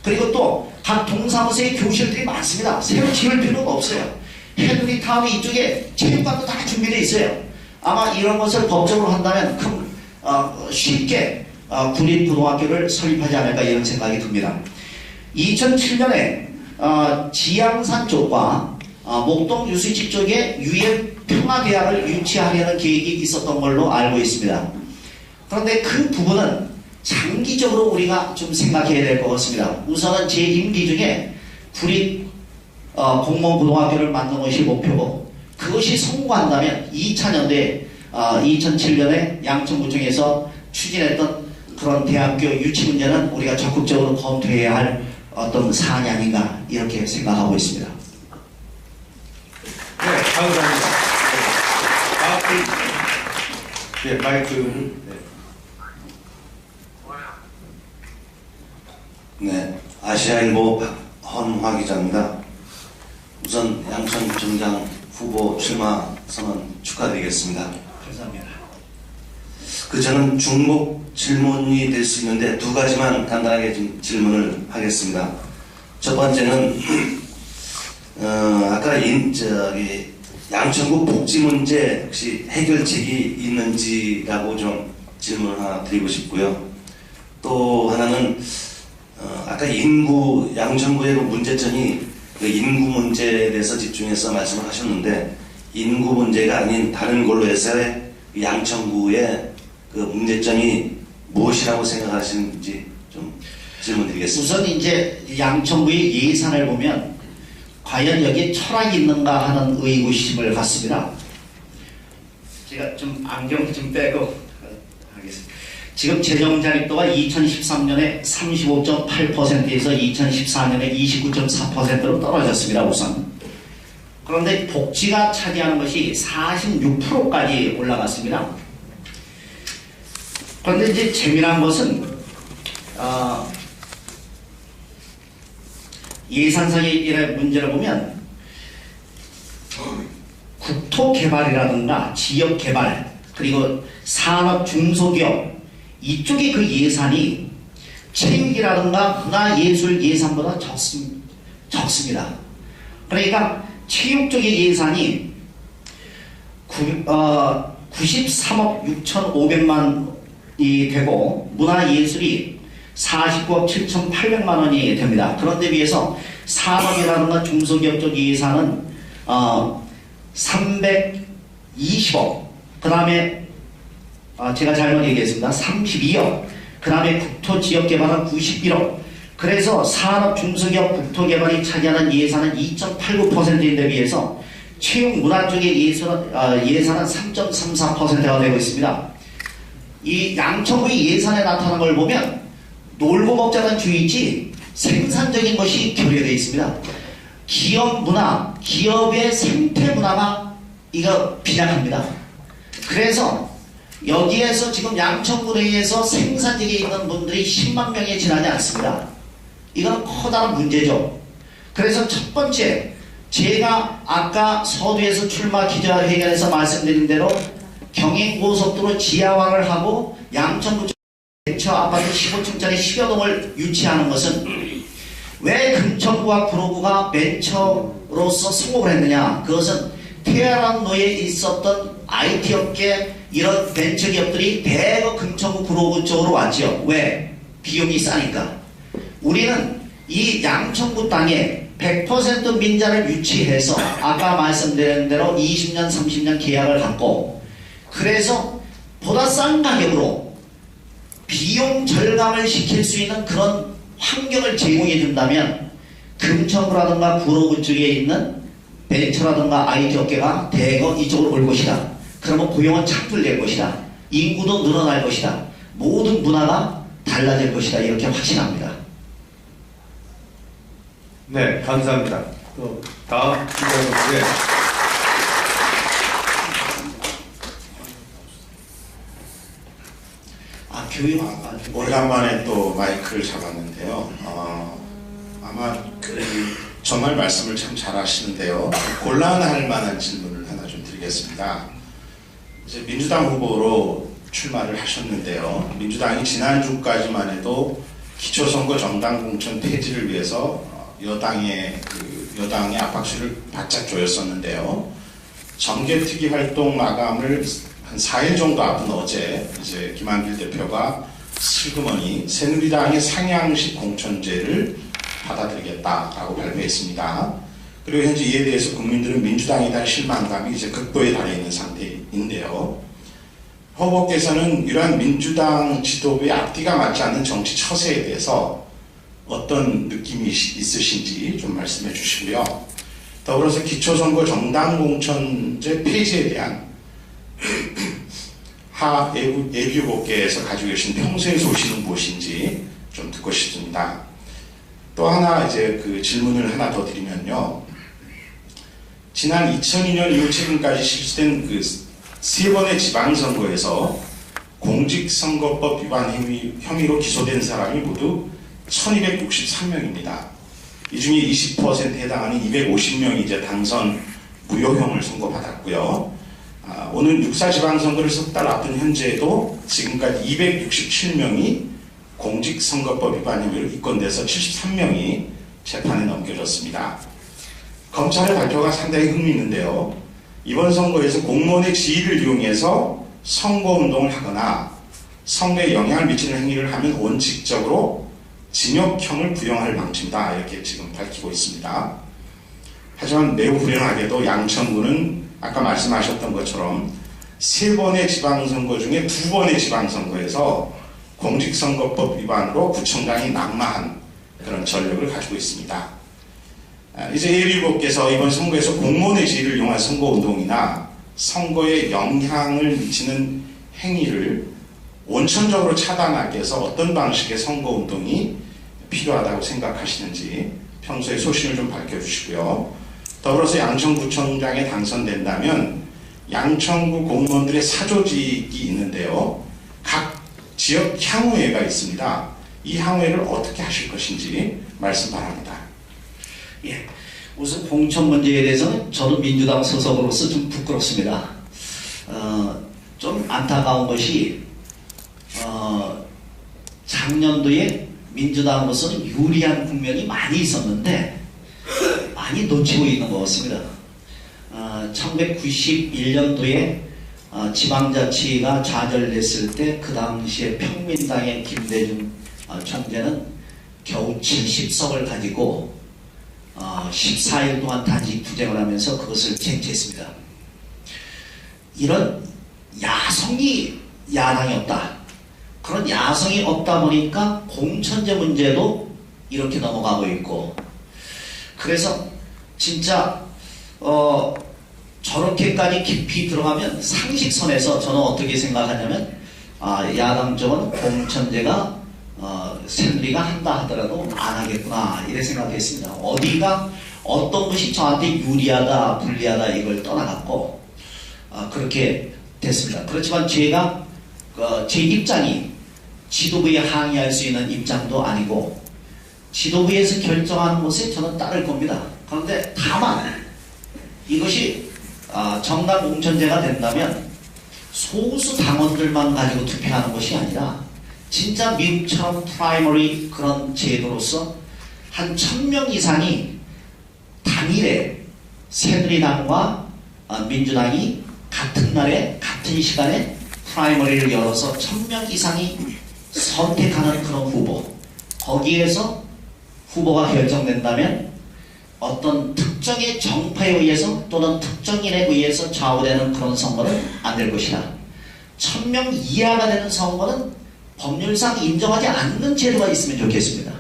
그리고 또 각 동사무소에 교실들이 많습니다. 새로 지을 필요가 없어요. 헨리 타운 이쪽에 체육관도 다 준비되어 있어요. 아마 이런 것을 법적으로 한다면 쉽게 구립고등학교를 설립하지 않을까 이런 생각이 듭니다. 2007년에 지양산 쪽과 목동 유수지 쪽에 유해평화대학을 유치하려는 계획이 있었던 걸로 알고 있습니다. 그런데 그 부분은 장기적으로 우리가 좀 생각해야 될 것 같습니다. 우선은 제 임기 중에 구립 공무원고등학교를 만드는 것이 목표고, 그것이 성공한다면 2000년대 2007년에 양천구청에서 추진했던 그런 대학교 유치 문제는 우리가 적극적으로 검토해야 할 어떤 사안이 아닌가 이렇게 생각하고 있습니다. 네, 감사합니다. 네, 마이크를. 네, 아시아일보 박헌화 기자입니다. 우선 양천구청장 후보 출마 선언 축하드리겠습니다. 감사합니다. 저는 중복 질문이 될 수 있는데 두 가지만 간단하게 좀 질문을 하겠습니다. 첫 번째는 아까 양천구 복지 문제 혹시 해결책이 있는지라고 좀 질문을 하나 드리고 싶고요. 또 하나는 아까 양천구의 그 문제점이 그 인구 문제에 대해서 집중해서 말씀을 하셨는데, 인구 문제가 아닌 다른 걸로 해서의 양천구의 그 문제점이 무엇이라고 생각하시는지 좀 질문드리겠습니다. 우선 이제 양천구의 예산을 보면 과연 여기에 철학이 있는가 하는 의구심을 갖습니다. 제가 좀 안경 좀 빼고 하겠습니다. 지금 재정 자립도가 2013년에 35.8%에서 2014년에 29.4%로 떨어졌습니다. 우선. 그런데 복지가 차지하는 것이 46%까지 올라갔습니다. 그런데 이제 재미난 것은 예산상의 문제를 보면 국토 개발이라든가 지역 개발 그리고 산업 중소기업 이쪽에 그 예산이 체육이라든가 문화예술 예산보다 적습니다. 그러니까 체육 쪽의 예산이 93억 6,500만이 되고 문화예술이 49억 7,800만 원이 됩니다. 그런데 비해서 산업이라든가 중소기업 쪽 예산은 320억, 그 다음에 제가 잘못 얘기했습니다. 32억, 그 다음에 국토지역개발은 91억. 그래서 산업 중소기업 국토개발이 차지하는 예산은 2.89%인데 비해서 체육문화 쪽의 예산은 3.34%가 되고 있습니다. 이 양천구의 예산에 나타난 걸 보면 놀고 먹자는 주의지 생산적인 것이 결여되어 있습니다. 기업 문화, 기업의 생태 문화가 이거 빈약합니다. 그래서 여기에서 지금 양천구 내에서 생산직에 있는 분들이 10만 명에 지나지 않습니다. 이건 커다란 문제죠. 그래서 첫 번째, 제가 아까 서두에서 출마 기자회견에서 말씀드린 대로 경인고속도로 지하화를 하고 양천구 벤처 아파트 15층짜리 10여 동을 유치하는 것은 왜 금천구와 구로구가 벤처로서 성공을 했느냐? 그것은 테헤란로에 있었던 IT 업계 이런 벤처 기업들이 대거 금천구 구로구 쪽으로 왔죠. 왜? 비용이 싸니까. 우리는 이 양천구 땅에 100% 민자를 유치해서 아까 말씀드린 대로 20년, 30년 계약을 갖고 그래서 보다 싼 가격으로 비용 절감을 시킬 수 있는 그런 환경을 제공해 준다면 금천구라든가 구로구 쪽에 있는 벤처라든가 IT 업계가 대거 이쪽으로 올 것이다. 그러면 고용은 창출될 것이다. 인구도 늘어날 것이다. 모든 문화가 달라질 것이다. 이렇게 확신합니다. 네, 감사합니다. 또 다음 기자분께 교육 오래간만에 또 마이크를 잡았는데요. 아마 정말 말씀을 참 잘하시는데요. 곤란할 만한 질문을 하나 좀 드리겠습니다. 이제 민주당 후보로 출마를 하셨는데요. 민주당이 지난주까지만 해도 기초선거 정당 공천 폐지를 위해서 여당의 압박수를 바짝 조였었는데요. 정개특위 활동 마감을 한 4일 정도 앞둔 어제 이제 김한길 대표가 슬그머니 새누리당의 상향식 공천제를 받아들이겠다라고 발표했습니다. 그리고 현재 이에 대해서 국민들은 민주당에 대한 실망감이 이제 극도에 달해 있는 상태인데요. 후보께서는 이러한 민주당 지도부의 앞뒤가 맞지 않는 정치 처세에 대해서 어떤 느낌이 있으신지 좀 말씀해 주시고요. 더불어서 기초선거 정당공천제 폐지에 대한 하 예비후보께서 가지고 계신 평소의 소신은 무엇인지 좀 듣고 싶습니다. 또 하나 이제 그 질문을 하나 더 드리면요. 지난 2002년 이후 최근까지 실시된 그 3번의 지방선거에서 공직선거법 위반 혐의로 기소된 사람이 모두 1263명입니다. 이 중에 20%에 해당하는 250명이 이제 당선 무효형을 선고받았고요. 오는 6.4 지방선거를 석 달 앞둔 현재에도 지금까지 267명이 공직선거법 위반 혐의로 입건돼서 73명이 재판에 넘겨졌습니다. 검찰의 발표가 상당히 흥미있는데요. 이번 선거에서 공무원의 지위를 이용해서 선거운동을 하거나 선거에 영향을 미치는 행위를 하면 원칙적으로 징역형을 부용할 방침이다. 이렇게 지금 밝히고 있습니다. 하지만 매우 불행하게도 양천구는 아까 말씀하셨던 것처럼 3번의 지방선거 중에 2번의 지방선거에서 공직선거법 위반으로 구청장이 낙마한 그런 전력을 가지고 있습니다. 이제 예비후보께서 이번 선거에서 공무원의 지위를 이용한 선거운동이나 선거에 영향을 미치는 행위를 원천적으로 차단하기 위해서 어떤 방식의 선거운동이 필요하다고 생각하시는지 평소에 소신을 좀 밝혀주시고요. 더불어서 양천구청장에 당선된다면 양천구 공무원들의 사조직이 있는데요. 각 지역 향후회가 있습니다. 이 향후회를 어떻게 하실 것인지 말씀 바랍니다. 예, 우선 공천 문제에 대해서는 저도 민주당 소속으로서 좀 부끄럽습니다. 좀 안타까운 것이 작년도에 민주당으로서는 유리한 국면이 많이 있었는데 많이 놓치고 있는 것 같습니다. 1991년도에 지방자치가 좌절됐을 때 그 당시에 평민당의 김대중 총재는 겨우 70석을 가지고 14일 동안 단식 투쟁을 하면서 그것을 쟁취했습니다. 이런 야성이 야당이 없다. 그런 야성이 없다 보니까 공천제 문제도 이렇게 넘어가고 있고, 그래서 진짜 저렇게까지 깊이 들어가면 상식선에서 저는 어떻게 생각하냐면 야당 쪽은 공천제가 새누리가 한다 하더라도 안 하겠구나 이렇게 생각했습니다. 어디가 어떤 것이 저한테 유리하다 불리하다 이걸 떠나갔고 그렇게 됐습니다. 그렇지만 제가 제 입장이 지도부에 항의할 수 있는 입장도 아니고 지도부에서 결정하는 것에 저는 따를 겁니다. 그런데 다만 이것이 정당 공천제가 된다면 소수 당원들만 가지고 투표하는 것이 아니라 진짜 미국처럼 프라이머리 그런 제도로서 한 1000명 이상이 당일에 새누리당과 민주당이 같은 날에 같은 시간에 프라이머리를 열어서 1000명 이상이 선택하는 그런 후보, 거기에서 후보가 결정된다면 어떤 특정의 정파에 의해서 또는 특정인에 의해서 좌우되는 그런 선거는 안 될 것이다. 1000명 이하가 되는 선거는 법률상 인정하지 않는 제도가 있으면 좋겠습니다.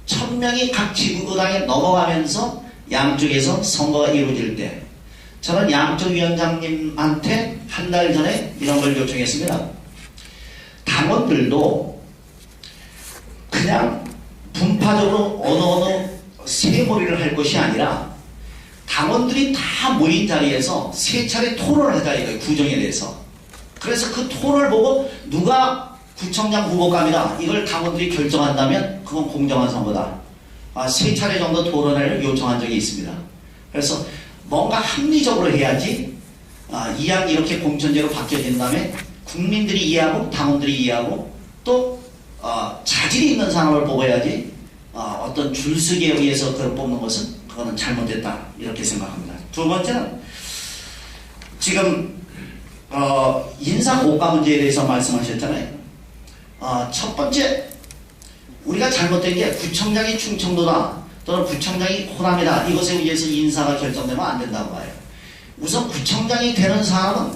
1000명이 각 지구구당에 넘어가면서 양쪽에서 선거가 이루어질 때 저는 양쪽 위원장님한테 한 달 전에 이런 걸 요청했습니다. 당원들도 그냥 분파적으로 어느 세몰이를 할 것이 아니라 당원들이 다 모인 자리에서 세 차례 토론을 하자 이거예요. 구정에 대해서. 그래서 그 토론을 보고 누가 구청장 후보감이다 이걸 당원들이 결정한다면 그건 공정한 선거다. 세 차례 정도 토론을 요청한 적이 있습니다. 그래서 뭔가 합리적으로 해야지 이왕 이렇게 공천제로 바뀌어진 다음에 국민들이 이해하고 당원들이 이해하고 또 자질이 있는 사람을 뽑아야지 어떤 줄서기에 의해서 그걸 뽑는 것은 그거는 잘못됐다 이렇게 생각합니다. 두 번째는 지금 인사 고가 문제에 대해서 말씀하셨잖아요. 첫 번째 우리가 잘못된 게 구청장이 충청도다 또는 구청장이 호남이다 이것에 의해서 인사가 결정되면 안 된다고 봐요. 우선 구청장이 되는 사람은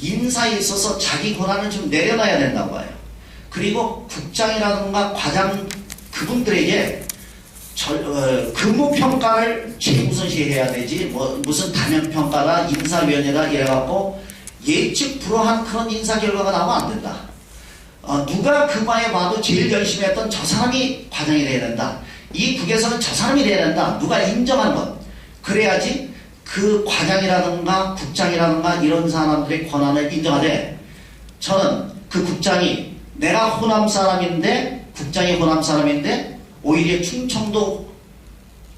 인사에 있어서 자기 권한을 좀 내려놔야 된다고 봐요. 그리고 국장이라든가 과장 그분들에게 근무평가를 최우선시 해야 되지 무슨 단연평가다 인사위원회다 이래갖고 예측 불허한 그런 인사 결과가 나오면 안 된다. 누가 그마에 봐도 제일 열심히 했던 저 사람이 과장이 돼야 된다. 이 국에서는 저 사람이 돼야 된다. 누가 인정한 것. 그래야지 그 과장이라든가 국장이라든가 이런 사람들의 권한을 인정하되 저는 그 국장이 내가 호남 사람인데 국장이 호남 사람인데 오히려 충청도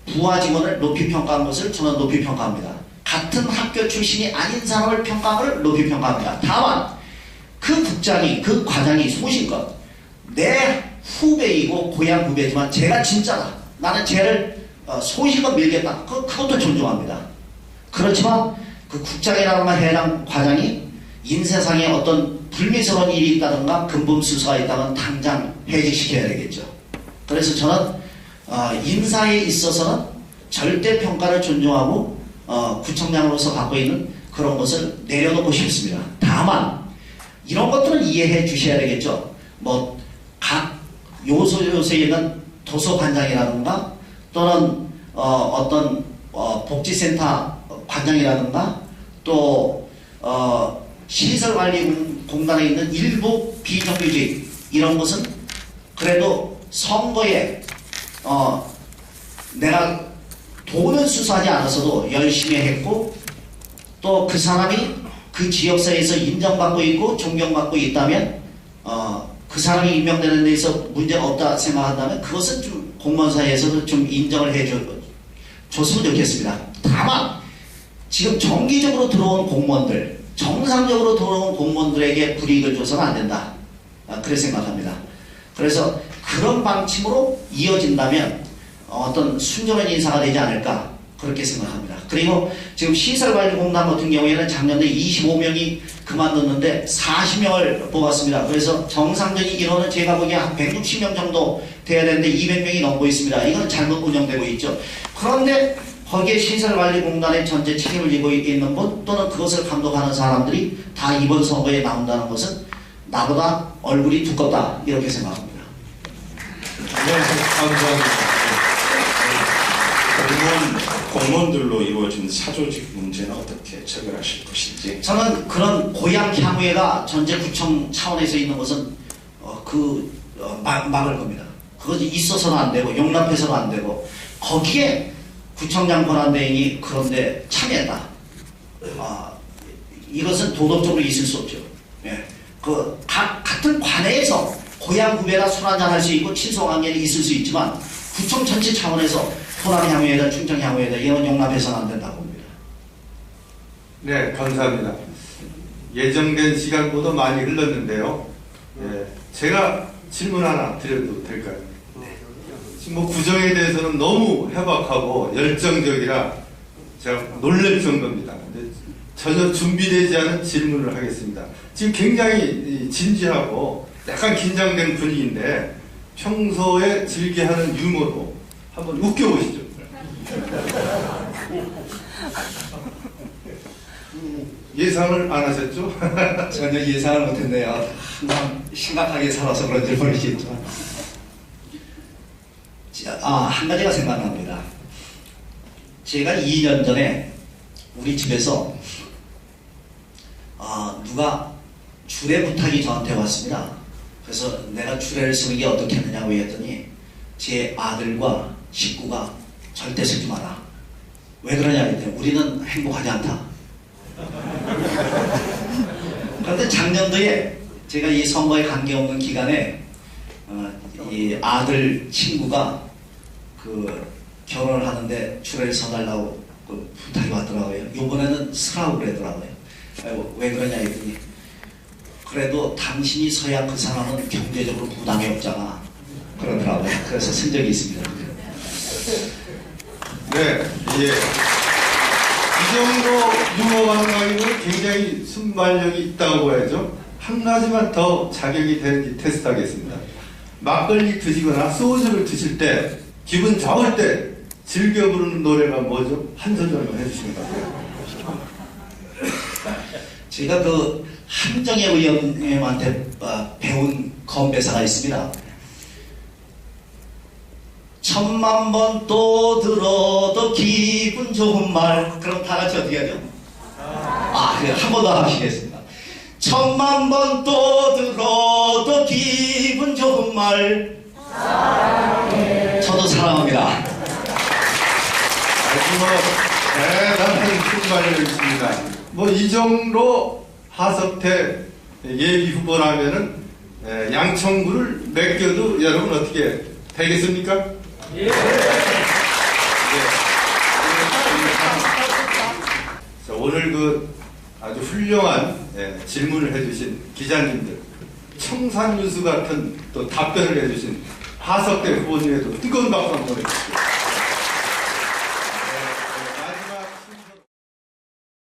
부하 직원을 높이 평가한 것을 저는 높이 평가합니다. 같은 학교 출신이 아닌 사람을 평가한 걸 높이 평가합니다. 다만 그 국장이 그 과장이 소신껏 내 후배이고 고향 후배지만 제가 진짜다. 나는 쟤를 소신껏 밀겠다. 그것도 존중합니다. 그렇지만 그 국장이라든가 해당 과장이 인세상에 어떤 불미스러운 일이 있다든가 금품수수가 있다면 당장 해직시켜야 되겠죠. 그래서 저는 인사에 있어서는 절대 평가를 존중하고 구청장으로서 갖고 있는 그런 것을 내려놓고 싶습니다. 다만 이런 것들은 이해해 주셔야 되겠죠. 각 요소에 있는 도서관장이라든가 또는 어떤 복지센터 관장이라든가 또 시설관리공단에 있는 일부 비정규직 이런 것은 그래도 선거에 내가 돈을 수수하지 않았어도 열심히 했고 또 그 사람이 그 지역사회에서 인정받고 있고 존경받고 있다면 그 사람이 임명되는 데서 문제가 없다 생각한다면 그것은 좀 공무원 사회에서도 좀 인정을 줬으면 좋겠습니다. 다만 지금 정기적으로 들어온 공무원들, 정상적으로 들어온 공무원들에게 불이익을 줘서는 안 된다. 그렇게 생각합니다. 그래서 그런 방침으로 이어진다면 어떤 순조로운 인사가 되지 않을까 그렇게 생각합니다. 그리고 지금 시설관리공단 같은 경우에는 작년에 25명이 그만뒀는데 40명을 뽑았습니다. 그래서 정상적인 인원은 제가 보기에 한 160명 정도 돼야 되는데 200명이 넘고 있습니다. 이건 잘못 운영되고 있죠. 그런데 거기에 시설관리공단의 전체 책임을 지고 있는 분 또는 그것을 감독하는 사람들이 다 이번 선거에 나온다는 것은 나보다 얼굴이 두껍다 이렇게 생각합니다. 네, 감사합니다. 공무원들로 이루어진 사조직 문제는 어떻게 처벌하실 것인지. 저는 그런 고양 향후회가 전체구청 차원에서 있는 것은 막을 겁니다. 그것이 있어서는 안 되고 용납해서는 안 되고 거기에 구청장 권한대행이 그런데 참여했다. 이것은 도덕적으로 있을 수 없죠. 예. 같은 관내에서 고향 후배라 술 한잔 할 수 있고 친소 관계는 있을 수 있지만 구청 전체 차원에서 호남 향후회다 충청 향후회다 이런 용납해서는 안 된다고 봅니다. 네, 감사합니다. 예정된 시간보다 많이 흘렀는데요. 예, 제가 질문 하나 드려도 될까요? 지금 뭐 구정에 대해서는 너무 해박하고 열정적이라 제가 놀랄 정도입니다. 근데 전혀 준비되지 않은 질문을 하겠습니다. 지금 굉장히 진지하고 약간 긴장된 분위기인데 평소에 즐겨하는 유머로 한번 웃겨보시죠. 예상을 안 하셨죠? 전혀 예상을 못했네요. 항상 심각하게 살아서 그런지 모르겠지만 한 가지가 생각납니다. 제가 2년 전에 우리 집에서 누가 주례 부탁이 저한테 왔습니다. 그래서 내가 주례를 쓰는 게 어떻게 하느냐고 했더니 제 아들과 식구가 절대 쓰지 마라. 왜 그러냐 했더니 우리는 행복하지 않다. 그런데 작년도에 제가 이 선거에 관계없는 기간에 이 아들 친구가 결혼을 하는데 주례를 서달라고 부탁이 왔더라고요. 이번에는 쓰라고 그러더라고요. 왜 그러냐 했더니 그래도 당신이 서야 그 사람은 경제적으로 부담이 없잖아 그러더라고요. 그래서 쓴 적이 있습니다. 네, 예. 이 정도 유머 감각이면 굉장히 순발력이 있다고 봐야죠. 한 가지만 더 자격이 되는지 테스트하겠습니다. 막걸리 드시거나 소주를 드실 때 기분 좋을 때 즐겨 부르는 노래가 뭐죠? 한 소절만 해주시면 됩니다. 제가 함정혜 의원님한테 배운 건배사가 있습니다. 1000만 번 또 들어도 기분 좋은 말. 그럼 다 같이 어떻게 하죠? 그래, 한 번 더 하시겠습니다. 1000만 번 또 들어도 기분 좋은 말. 사랑해. 저도 사랑합니다. 아주 대단한 순발력이 있습니다. 이 정도 하석태 예비 후보라면은 양천구를 맡겨도 여러분 어떻게 되겠습니까? 예. 자, 오늘 아주 훌륭한 질문을 해주신 기자님들, 청산유수 같은 또 답변을 해주신 하석태 후보님에도 뜨거운 박수 한번 보내주십시오.